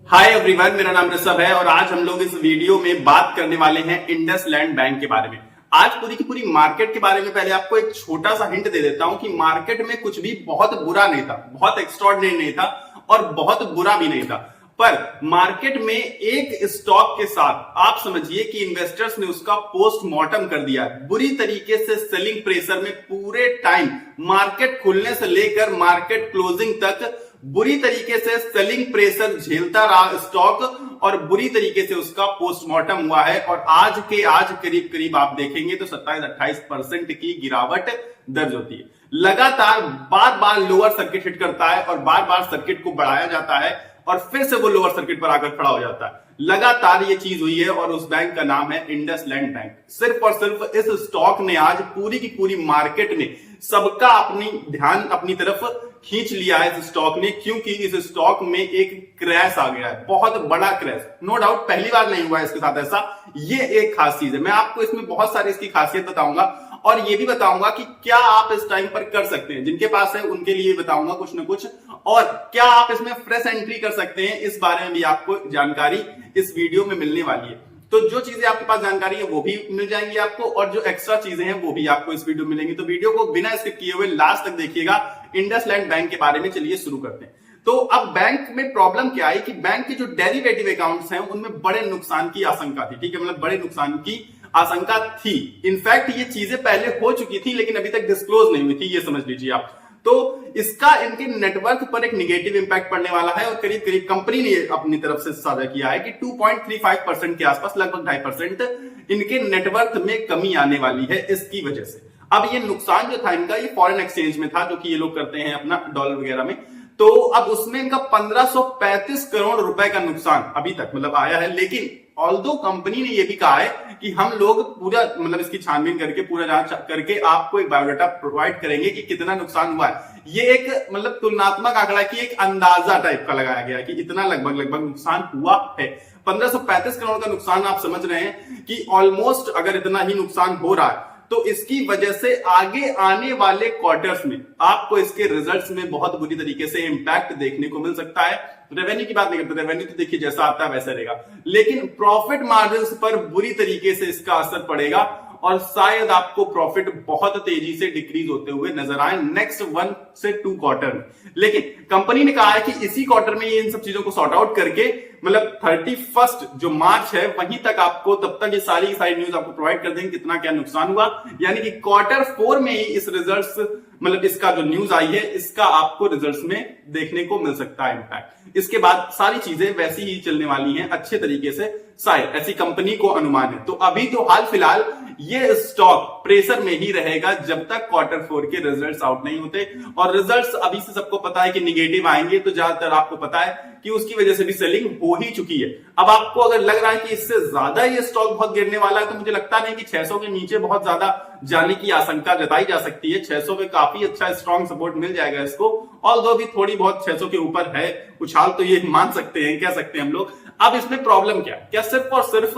Hi everyone, मेरा नाम ऋषभ है और आज हम लोग इस वीडियो में बात करने वाले हैं इंडसलैंड बैंक के बारे में। आज पूरी की पूरी मार्केट के बारे में पहले आपको एक छोटा सा हिंट दे देता हूं कि मार्केट में कुछ भी बहुत बुरा नहीं था, बहुत एक्स्ट्रॉर्डिनरी नहीं था और बहुत बुरा भी नहीं था। पर मार्केट में एक स्टॉक के साथ आप समझिए कि इन्वेस्टर्स ने उसका पोस्टमार्टम कर दिया। बुरी तरीके से सेलिंग प्रेशर में पूरे टाइम मार्केट खुलने से लेकर मार्केट क्लोजिंग तक बुरी तरीके से सेलिंग प्रेशर झेलता रहा स्टॉक और बुरी तरीके से उसका पोस्टमार्टम हुआ है। और आज करीब करीब आप देखेंगे तो 27-28% की गिरावट दर्ज होती है। लगातार बार बार लोअर सर्किट हिट करता है और बार बार सर्किट को बढ़ाया जाता है और फिर से वो लोअर सर्किट पर आकर खड़ा हो जाता है। लगातार ये चीज हुई है और उस बैंक का नाम है इंडसलैंड बैंक। सिर्फ और सिर्फ इस स्टॉक ने आज पूरी की पूरी मार्केट में सबका अपनी ध्यान अपनी तरफ खींच लिया है इस स्टॉक ने, क्योंकि इस स्टॉक में एक क्रैश आ गया है, बहुत बड़ा क्रैश। नो डाउट पहली बार नहीं हुआ है इसके साथ ऐसा, ये एक खास चीज है। मैं आपको इसमें बहुत सारी इसकी खासियत बताऊंगा और ये भी बताऊंगा कि क्या आप इस टाइम पर कर सकते हैं, जिनके पास है उनके लिए बताऊंगा कुछ ना कुछ, और क्या आप इसमें फ्रेश एंट्री कर सकते हैं, इस बारे में भी आपको जानकारी इस वीडियो में मिलने वाली है। तो जो चीजें आपके पास जानकारी है वो भी मिल जाएंगी आपको और जो एक्स्ट्रा चीजें हैं वो भी आपको इस वीडियो में मिलेंगी। तो वीडियो को बिना स्किप किए हुए लास्ट तक देखिएगा। इंडसलैंड बैंक के बारे में चलिए शुरू करते हैं। तो अब बैंक में प्रॉब्लम क्या है कि बैंक के जो डेरिवेटिव अकाउंट्स हैं उनमें बड़े नुकसान की आशंका थी। ठीक है, मतलब बड़े नुकसान की आशंका थी। इनफैक्ट ये चीजें पहले हो चुकी थी लेकिन अभी तक डिस्क्लोज नहीं हुई थी, ये समझ लीजिए आप। तो इसका इनके नेटवर्क पर एक निगेटिव इंपैक्ट पड़ने वाला है और करीब करीब कंपनी ने अपनी तरफ से साझा किया है कि 2.35% के आसपास, लगभग 2.5% इनके नेटवर्क में कमी आने वाली है इसकी वजह से। अब ये नुकसान जो था इनका, ये फॉरेन एक्सचेंज में था, जो कि ये लोग करते हैं अपना डॉलर वगैरह में। तो अब उसमें इनका 1535 करोड़ रुपए का नुकसान अभी तक मतलब आया है। लेकिन ऑल्दो कंपनी ने यह भी कहा है कि हम लोग पूरा मतलब इसकी छानबीन करके पूरा जांच करके आपको एक बायोडाटा प्रोवाइड करेंगे कि कितना नुकसान हुआ है। ये एक मतलब तुलनात्मक आंकड़ा की एक अंदाजा टाइप का लगाया गया कि इतना लगभग नुकसान हुआ है। 1535 करोड़ का नुकसान आप समझ रहे हैं कि ऑलमोस्ट अगर इतना ही नुकसान हो रहा है तो इसकी वजह से आगे आने वाले क्वार्टर्स में आपको इसके रिजल्ट्स में बहुत बुरी तरीके से इंपैक्ट देखने को मिल सकता है। रेवेन्यू की बात नहीं करते, रेवेन्यू तो देखिए जैसा आता है वैसा रहेगा, लेकिन प्रॉफिट मार्जिन्स पर बुरी तरीके से इसका असर पड़ेगा और शायद आपको प्रॉफिट बहुत तेजी से डिक्रीज होते हुए नजर आए नेक्स्ट 1 से 2 क्वार्टर में। लेकिन कंपनी ने कहा है कि इसी क्वार्टर में ये इन सब चीजों को सॉर्ट आउट करके मतलब 31 जो मार्च है वहीं तक आपको, तब तक ये सारी न्यूज आपको प्रोवाइड कर देंगे कितना क्या नुकसान हुआ। यानी कि Q4 में ही इस रिजल्ट्स मतलब इसका जो न्यूज आई है इसका आपको रिजल्ट्स में देखने को मिल सकता है इंपैक्ट। इसके बाद सारी चीजें वैसी ही चलने वाली हैं अच्छे तरीके से, शायद ऐसी कंपनी को अनुमान है। तो अभी तो हाल फिलहाल ये स्टॉक प्रेशर में ही रहेगा जब तक Q4 के रिजल्ट्स आउट नहीं होते। और रिजल्ट्स अभी से सबको पता है कि निगेटिव आएंगे, तो ज्यादातर आपको पता है कि उसकी वजह से भी सेलिंग हो ही चुकी है। अब आपको अगर लग रहा है कि इससे ज्यादा ये स्टॉक बहुत गिरने वाला है, तो मुझे लगता नहीं कि 600 के नीचे बहुत ज्यादा जाने की आशंका जताई जा सकती है। 600 पे काफी अच्छा स्ट्रॉन्ग सपोर्ट मिल जाएगा इसको, ऑल्दो भी थोड़ी बहुत 600 के ऊपर है उछाल, तो ये मान सकते हैं, कह सकते हैं हम लोग। अब इसमें प्रॉब्लम क्या सिर्फ और सिर्फ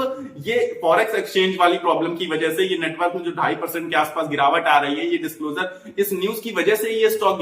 ये फॉरेक्स एक्सचेंज वाली प्रॉब्लम की वजह से ये नेटवर्क में जो 2.5% के आसपास गिरावट आ रही है, ये डिस्क्लोजर इस न्यूज की वजह से ये स्टॉक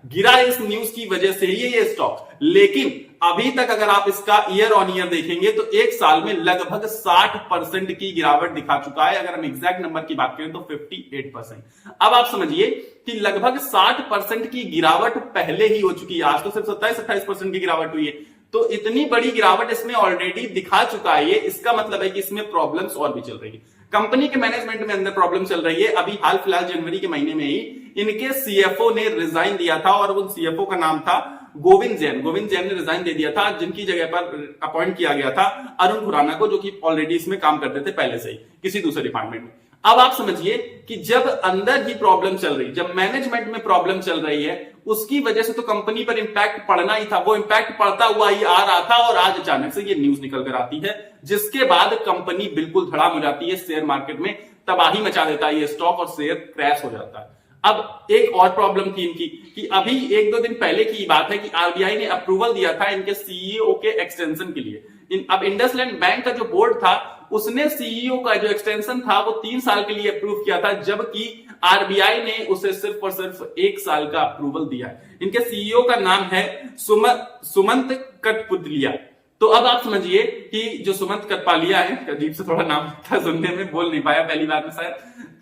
गिरा इस न्यूज की वजह से ये स्टॉक। लेकिन अभी तक अगर आप इसका ईयर ऑन ईयर देखेंगे तो एक साल में लगभग 60% की गिरावट दिखा चुका है। अगर हम एग्जैक्ट नंबर की बात करें तो 58%। अब आप समझिए कि लगभग 60% की गिरावट पहले ही हो चुकी है, आज तो सिर्फ 27-28% की गिरावट हुई है। तो इतनी बड़ी गिरावट इसमें ऑलरेडी दिखा चुका है। ये इसका मतलब है कि इसमें प्रॉब्लम्स और भी चल रही है, कंपनी के मैनेजमेंट में अंदर प्रॉब्लम चल रही है। अभी हाल फिलहाल जनवरी के महीने में ही इनके सीएफओ ने रिजाइन दिया था और उन सीएफओ का नाम था गोविंद जैन ने रिजाइन दे दिया था, जिनकी जगह पर अपॉइंट किया गया था अरुण खुराना को, जो कि ऑलरेडी इसमें काम करते थे पहले से ही किसी दूसरे डिपार्टमेंट में। अब आप समझिए कि जब अंदर ही प्रॉब्लम चल रही, जब मैनेजमेंट में प्रॉब्लम चल रही है, उसकी वजह से तो कंपनी पर इंपैक्ट पड़ना ही था। वो इंपैक्ट पड़ता हुआ ही आ रहा था और आज अचानक से ये न्यूज निकल कर आती है, जिसके बाद कंपनी बिल्कुल धड़ाम हो जाती है, शेयर मार्केट में तबाही मचा देता है ये स्टॉक और शेयर क्रैश हो जाता है। अब एक और प्रॉब्लम थी इनकी कि अभी 1-2 दिन पहले की बात है कि आरबीआई ने अप्रूवल दिया था इनके सीईओ के एक्सटेंशन के लिए। अब इंडसलैंड बैंक का जो बोर्ड था उसने सीईओ का जो एक्सटेंशन था वो 3 साल के लिए अप्रूव किया था, जबकि आरबीआई ने उसे सिर्फ और सिर्फ 1 साल का अप्रूवल दिया है। इनके सीईओ का नाम है सुमंत कठपुतलिया। तो अब आप समझिए कि जो सुमंत कटपालिया है, अजीब से थोड़ा नाम था सुनने में, बोल नहीं पाया पहली बार में शायद,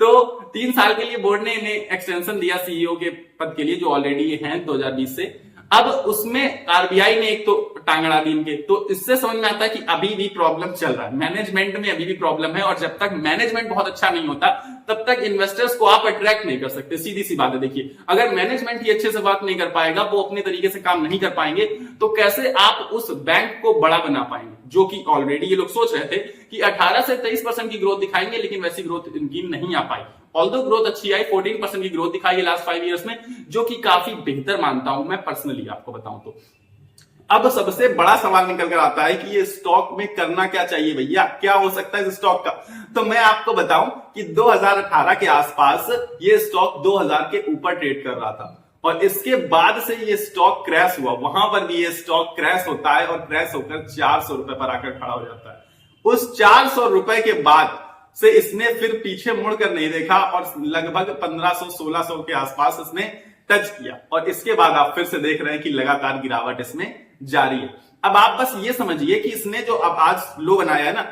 तो 3 साल के लिए बोर्ड ने इन्हें एक्सटेंशन दिया सीईओ के पद के लिए, जो ऑलरेडी हैं 2020 से। अब उसमें आरबीआई ने एक तो टांग अड़ा दी इनके, तो इससे समझ में आता है कि अभी भी प्रॉब्लम चल रहा है, मैनेजमेंट में अभी भी प्रॉब्लम है। और जब तक मैनेजमेंट बहुत अच्छा नहीं होता तब तक इन्वेस्टर्स को आप अट्रैक्ट नहीं कर सकते। सीधी सी बात है, देखिए अगर मैनेजमेंट ही अच्छे से वर्क नहीं कर पाएगा, वो अपने तरीके से काम नहीं कर पाएंगे, तो कैसे आप उस बैंक को बड़ा बना पाएंगे, जो कि ऑलरेडी ये लोग सोच रहे थे कि 18 से 23% की ग्रोथ दिखाएंगे, लेकिन वैसी ग्रोथ इनकी नहीं आ पाई। ऑल्दो ग्रोथ अच्छी आई, 14% की ग्रोथ दिखाई है लास्ट 5 इयर्स में, जो कि काफी बेहतर मानता हूं मैं पर्सनली, आपको बताऊं तो। अब सबसे बड़ा सवाल निकल कर आता है कि ये स्टॉक में करना क्या चाहिए भैया, क्या हो सकता है इस स्टॉक का। तो मैं आपको बताऊं कि 2018 के आसपास ये स्टॉक 2000 के ऊपर ट्रेड कर रहा था, और इसके बाद से ये स्टॉक क्रैश हुआ। वहां पर भी ये स्टॉक क्रैश होता है और क्रैश होकर 400 रुपए पर आकर खड़ा हो जाता है। उस 400 रुपए के बाद से इसने फिर पीछे मुड़कर नहीं देखा और लगभग 1500-1600 के आसपास इसने टच किया, और इसके बाद आप फिर से देख रहे हैं कि लगातार गिरावट इसमें जारी है। अब आप बस ये समझिए कि इसने जो अब आज लो बनाया है ना,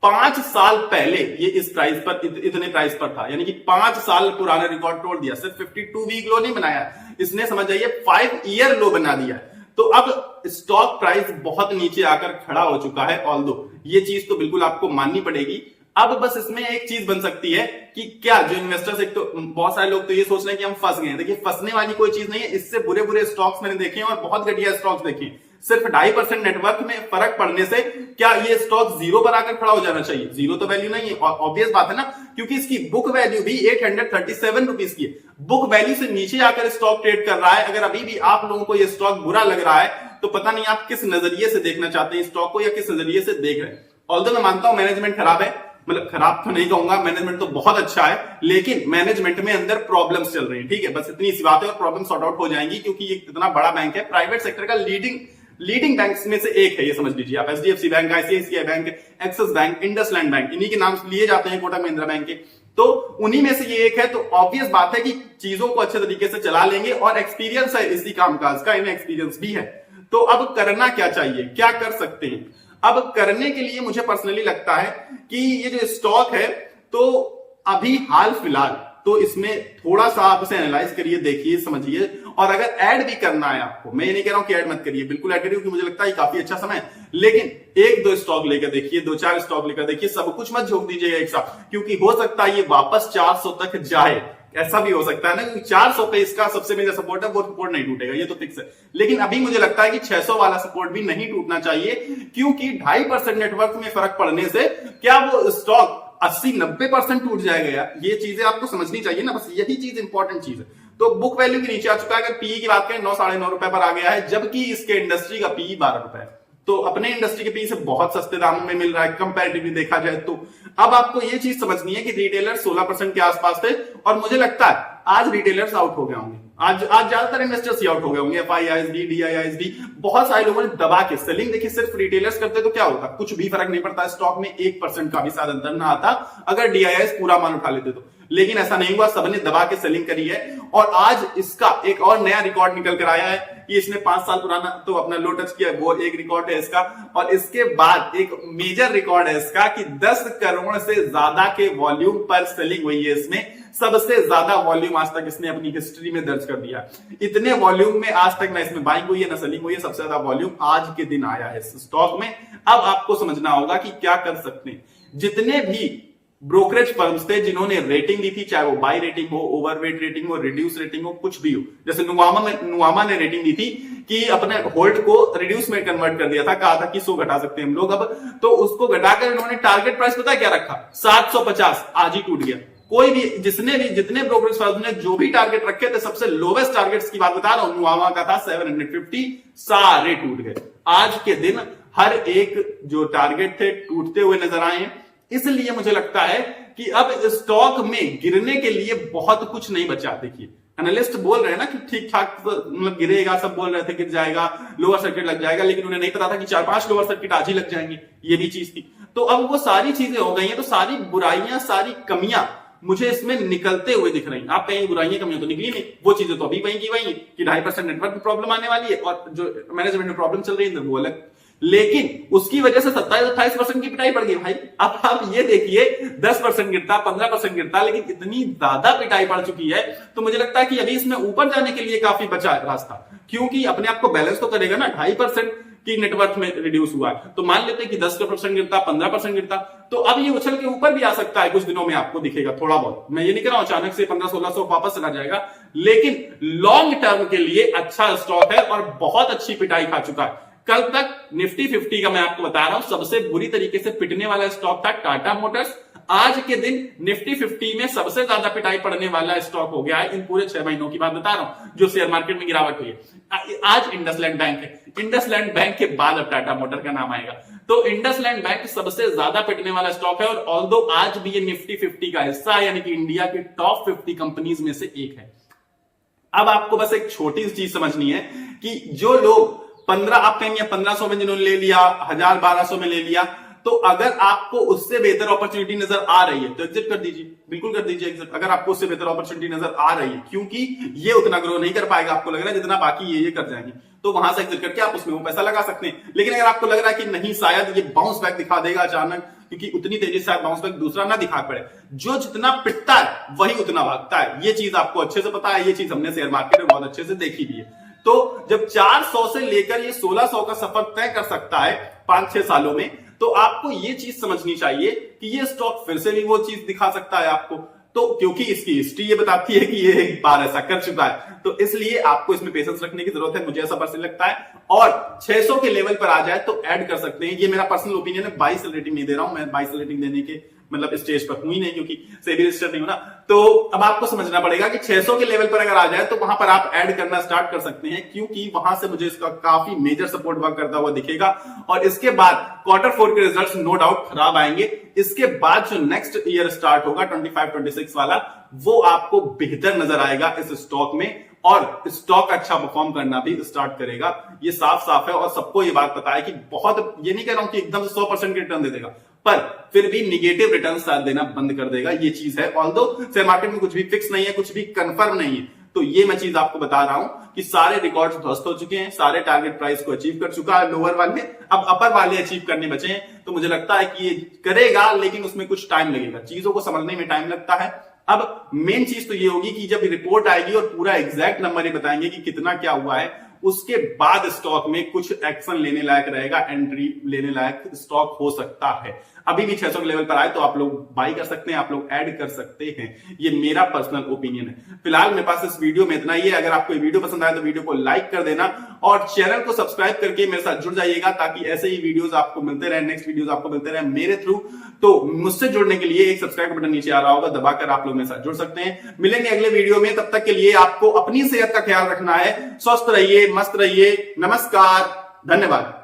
5 साल पहले ये इस प्राइस पर, इतने प्राइस पर था, यानी कि 5 साल पुराना रिकॉर्ड तोड़ दिया। सिर्फ 52 वीक लो नहीं बनाया इसने, समझ जाइए 5 ईयर लो बना दिया है। तो अब स्टॉक प्राइस बहुत नीचे आकर खड़ा हो चुका है, ऑल्दो ये चीज तो बिल्कुल आपको माननी पड़ेगी। अब बस इसमें एक चीज बन सकती है कि क्या जो इन्वेस्टर्स, एक तो बहुत सारे लोग तो ये सोच रहे हैं कि हम फंस गए हैं। देखिए फंसने वाली कोई चीज नहीं है, इससे बुरे बुरे स्टॉक्स मैंने देखे हैं और बहुत घटिया स्टॉक्स देखे हैं। सिर्फ 2.5% नेटवर्क में फर्क पड़ने से क्या ये स्टॉक जीरो पर आकर खड़ा हो जाना चाहिए? जीरो तो वैल्यू नहीं है, और ऑब्वियस बात है ना, क्योंकि इसकी बुक वैल्यू भी 837 रुपीज की है। बुक वैल्यू से नीचे आकर स्टॉक ट्रेड कर रहा है। अगर अभी भी आप लोगों को ये स्टॉक बुरा लग रहा है तो पता नहीं आप किस नजरिए से देखना चाहते हैं स्टॉक को, या किस नजरिए से देख रहे हैं। ऑल्दो मैं मानता हूं मैनेजमेंट खराब है, मतलब खराब तो नहीं कहूंगा, मैनेजमेंट तो बहुत अच्छा है, लेकिन मैनेजमेंट में अंदर प्रॉब्लम्स चल रही हैं। ठीक है, बस इतनी सी बात है, और प्रॉब्लम सॉर्ट आउट हो जाएंगी, क्योंकि ये इतना बड़ा बैंक है, प्राइवेट सेक्टर का लीडिंग बैंक्स में से एक है, ये समझ लीजिए आप। HDFC bank, ICICI bank, axis bank, IndusInd bank, इन्हीं के नाम लिए जाते हैं, कोटक महिंद्रा बैंक के, तो उन्हीं में से ये एक है। तो ऑब्वियस बात है कि चीजों को अच्छे तरीके से चला लेंगे, और एक्सपीरियंस है इसी कामकाज का, इन्हें एक्सपीरियंस भी है। तो अब करना क्या चाहिए, क्या कर सकते हैं? अब करने के लिए मुझे पर्सनली लगता है कि ये जो स्टॉक है, तो अभी हाल फिलहाल तो इसमें थोड़ा सा आप इसे एनालाइज करिए, देखिए, समझिए। और अगर ऐड भी करना है आपको, मैं ये नहीं कह रहा हूं कि ऐड मत करिए, बिल्कुल ऐड करिए, क्योंकि मुझे लगता है काफी अच्छा समय है, लेकिन 1-2 स्टॉक लेकर देखिए, 2-4 स्टॉक लेकर देखिए, सब कुछ मत झोंक दीजिएगा एक साथ, क्योंकि हो सकता है ये वापस 400 तक जाए। ऐसा भी हो सकता है ना, क्योंकि 400 पे इसका सबसे मेजर सपोर्ट है, वो सपोर्ट नहीं टूटेगा, ये तो फिक्स है। लेकिन अभी मुझे लगता है कि 600 वाला सपोर्ट भी नहीं टूटना चाहिए, क्योंकि 2.5% नेटवर्क में फर्क पड़ने से क्या वो स्टॉक 80-90% टूट जाएगा यार? ये चीजें आपको समझनी चाहिए ना, बस यही चीज इंपॉर्टेंट चीज है। तो बुक वैल्यू के नीचे आ चुका है। अगर पीई की बात करें 9-9.5 रुपए पर आ गया है, जबकि इसके इंडस्ट्री का पीई 12 रुपए है। तो अपने इंडस्ट्री के पीई से बहुत सस्ते दामों में मिल रहा है कंपैरेटिवली देखा जाए तो। अब आपको ये चीज समझनी है कि रिटेलर 16% के आसपास थे, और मुझे लगता है आज रिटेलर्स आउट हो गए होंगे, आज ज्यादातर इन्वेस्टर्स ही आउट हो गए होंगे। एफआईआईएसडी, डीआईआईएसडी, बहुत सारे लोगों ने दबा के सेलिंग देखी। सिर्फ रिटेलर्स करते तो क्या होता, कुछ भी फर्क नहीं पड़ता, स्टॉक में 1% का भी शायद अंतर ना आता अगर डीआईआईएस पूरा मान उठा लेते तो। लेकिन ऐसा नहीं हुआ, सबने दबा के सेलिंग करी है, और आज इसका एक और नया रिकॉर्ड निकल कर आया है कि इसने 5 साल पुराना तो अपना लो टच किया, वो एक रिकॉर्ड है इसका। और इसके बाद एक मेजर रिकॉर्ड है इसका कि 10 करोड़ से ज्यादा के वॉल्यूम पर सेलिंग हुई है इसमें। सबसे ज्यादा वॉल्यूम आज तक इसने अपनी हिस्ट्री में दर्ज कर दिया। इतने वॉल्यूम में आज तक ना इसमें बाइंग हुई है ना सेलिंग हुई है, सबसे ज्यादा वॉल्यूम आज के दिन आया है इस स्टॉक में। अब आपको समझना होगा कि क्या कर सकते हैं। जितने भी ब्रोकरेज फर्म्स थे जिन्होंने रेटिंग दी थी, चाहे वो बाई रेटिंग हो, ओवरवेट रेटिंग हो, रिड्यूस रेटिंग हो, कुछ भी हो, जैसे नुवामा ने रेटिंग दी थी कि अपने होल्ड को रिड्यूस में कन्वर्ट कर दिया था, कहा था कि 100 घटा सकते हैं हम लोग अब, तो उसको घटाकर इन्होंने टारगेट प्राइस पता है क्या रखा, 750, आज ही टूट गया। कोई भी जितने ब्रोकरेज फर्म ने जो भी टारगेट रखे थे, सबसे लोवेस्ट टारगेट्स की बात बता रहा हूं, नुवामा का था 750, सारे टूट गए। आज के दिन हर एक जो टारगेट थे टूटते हुए नजर आए हैं। इसलिए मुझे लगता है कि अब स्टॉक में गिरने के लिए बहुत कुछ नहीं बचा। देखिए एनालिस्ट बोल रहे हैं ना कि ठीक ठाक मतलब गिरेगा, सब बोल रहे थे गिर जाएगा, लोअर सर्किट लग जाएगा, लेकिन उन्हें नहीं पता था कि 4-5 लोअर सर्किट आज ही लग जाएंगे, ये भी चीज थी। तो अब वो सारी चीजें हो गई हैं, तो सारी बुराइयां, सारी कमियां मुझे इसमें निकलते हुए दिख रही हैं। आप कहीं बुराइयां कमियां तो निकली नहीं, वो चीजें तो अभी वहीं की वहीं कि 2.5% नेटवर्क में प्रॉब्लम आने वाली है, और जो मैनेजमेंट में प्रॉब्लम चल रही है वो अलग। लेकिन उसकी वजह से 27-28% की पिटाई पड़ गई भाई। अब आप ये देखिए 10% गिरता, 15% गिरता, लेकिन इतनी ज्यादा पिटाई पड़ चुकी है तो मुझे लगता है कि अभी इसमें ऊपर जाने के लिए काफी बचा रास्ता, क्योंकि अपने आप को बैलेंस तो करेगा ना। 2.5% की नेटवर्थ में रिड्यूस हुआ है, तो मान लेते हैं कि 10% गिरता, 15% गिरता, तो अब ये उछल के ऊपर भी आ सकता है। कुछ दिनों में आपको दिखेगा थोड़ा बहुत, मैं ये नहीं कह रहा हूं अचानक से 1500-1600 वापस चला जाएगा, लेकिन लॉन्ग टर्म के लिए अच्छा स्टॉक है और बहुत अच्छी पिटाई खा चुका है। कल तक निफ्टी 50 का मैं आपको बता रहा हूं सबसे बुरी तरीके से पिटने वाला स्टॉक था टाटा मोटर्स। आज के दिन निफ्टी 50 में सबसे ज्यादा पिटाई पड़ने वाला स्टॉक हो गया है इन पूरे 6 महीनों की बात बता रहा हूं जो शेयर मार्केट में गिरावट हुई है। आज इंडसलैंड बैंक है, इंडसलैंड बैंक के बाद अब टाटा मोटर का नाम आएगा, तो इंडसलैंड बैंक सबसे ज्यादा पिटने वाला स्टॉक है। और ऑल्दो आज भी ये निफ्टी 50 का हिस्सा है, यानी कि इंडिया के टॉप 50 कंपनीज में से एक है। अब आपको बस एक छोटी सी चीज समझनी है कि जो लोग 15 आप कहेंगे 1500 में जिन्होंने ले लिया, 1000-1200 में ले लिया, तो अगर आपको उससे बेहतर अपॉर्चुनिटी नजर आ रही है तो एग्जिट कर दीजिए, बिल्कुल कर दीजिए एग्जिट, अगर आपको उससे बेहतर अपॉर्चुनिटी नजर आ रही है, क्योंकि ये उतना ग्रो नहीं कर पाएगा, आपको लग रहा है जितना बाकी ये कर जाएंगे, तो वहां से एग्जिट करके आप उसमें वो पैसा लगा सकते हैं। लेकिन अगर आपको लग रहा है कि नहीं शायद ये बाउंस बैक दिखा देगा अचानक, क्योंकि उतनी तेजी से शायद बाउंस बैक दूसरा ना दिखा पड़े, जो जितना पिटता है वही उतना भागता है, ये चीज आपको अच्छे से पता है, ये चीज हमने शेयर मार्केट में बहुत अच्छे से देखी भी है। तो जब 400 से लेकर ये 1600 का सफर तय कर सकता है 5-6 सालों में, तो आपको ये चीज समझनी चाहिए कि ये स्टॉक फिर से भी वो चीज दिखा सकता है आपको, तो क्योंकि इसकी हिस्ट्री ये बताती है कि ये एक बार ऐसा कर चुका है, तो इसलिए आपको इसमें पेशेंस रखने की जरूरत है, मुझे ऐसा पर्सनली लगता है। और 600 के लेवल पर आ जाए तो ऐड कर सकते हैं, ये मेरा पर्सनल ओपिनियन है, 22 रेटिंग नहीं दे रहा हूं मैं, 22 रेटिंग देने के मतलब स्टेज पर हुई नहीं, क्योंकि सेबी रजिस्टर नहीं होना। तो अब आपको समझना पड़ेगा कि 600 के लेवल पर अगर आ जाए तो वहां पर आप ऐड करना स्टार्ट कर सकते हैं, क्योंकि वहां से मुझे इसका काफी मेजर सपोर्ट वर्क करता हुआ दिखेगा। और इसके बाद Q4 के रिजल्ट्स नो डाउट खराब आएंगे, इसके बाद जो नेक्स्ट ईयर स्टार्ट होगा 25-26 वाला, वो आपको बेहतर नजर आएगा इस स्टॉक में, और स्टॉक अच्छा परफॉर्म करना भी स्टार्ट करेगा, ये साफ साफ है। और सबको ये बात पता है कि बहुत, ये नहीं कह रहा हूं कि एकदम से 100% रिटर्न दे देगा, पर फिर भी निगेटिव रिटर्न शायद देना बंद कर देगा, ये चीज है। ऑल्दो शेयर मार्केट में कुछ भी फिक्स नहीं है, कुछ भी कंफर्म नहीं है, तो ये मैं चीज आपको बता रहा हूं कि सारे रिकॉर्ड्स ध्वस्त हो चुके हैं, सारे टारगेट प्राइस को अचीव कर चुका है लोअर वाले, अब अपर वाले अचीव करने बचे हैं। तो मुझे लगता है कि ये करेगा, लेकिन उसमें कुछ टाइम लगेगा, चीजों को समझने में टाइम लगता है। अब मेन चीज तो ये होगी कि जब रिपोर्ट आएगी और पूरा एग्जैक्ट नंबर ही बताएंगे कि कितना क्या हुआ है, उसके बाद स्टॉक में कुछ एक्शन लेने लायक रहेगा, एंट्री लेने लायक स्टॉक हो सकता है। अभी भी 600 के लेवल पर आए तो आप लोग बाई कर सकते हैं, आप लोग ऐड कर सकते हैं, ये मेरा पर्सनल ओपिनियन है। फिलहाल मेरे पास इस वीडियो में इतना ही है। अगर आपको ये वीडियो पसंद आए तो वीडियो को लाइक कर देना और चैनल को सब्सक्राइब करके मेरे साथ जुड़ जाइएगा, ताकि ऐसे ही वीडियोस आपको मिलते रहे, नेक्स्ट वीडियोस आपको मिलते रहे मेरे थ्रू। तो मुझसे जुड़ने के लिए एक सब्सक्राइब बटन नीचे आ रहा होगा, दबाकर आप लोग मेरे साथ जुड़ सकते हैं। मिलेंगे अगले वीडियो में, तब तक के लिए आपको अपनी सेहत का ख्याल रखना है, स्वस्थ रहिए, मस्त रहिए, नमस्कार, धन्यवाद।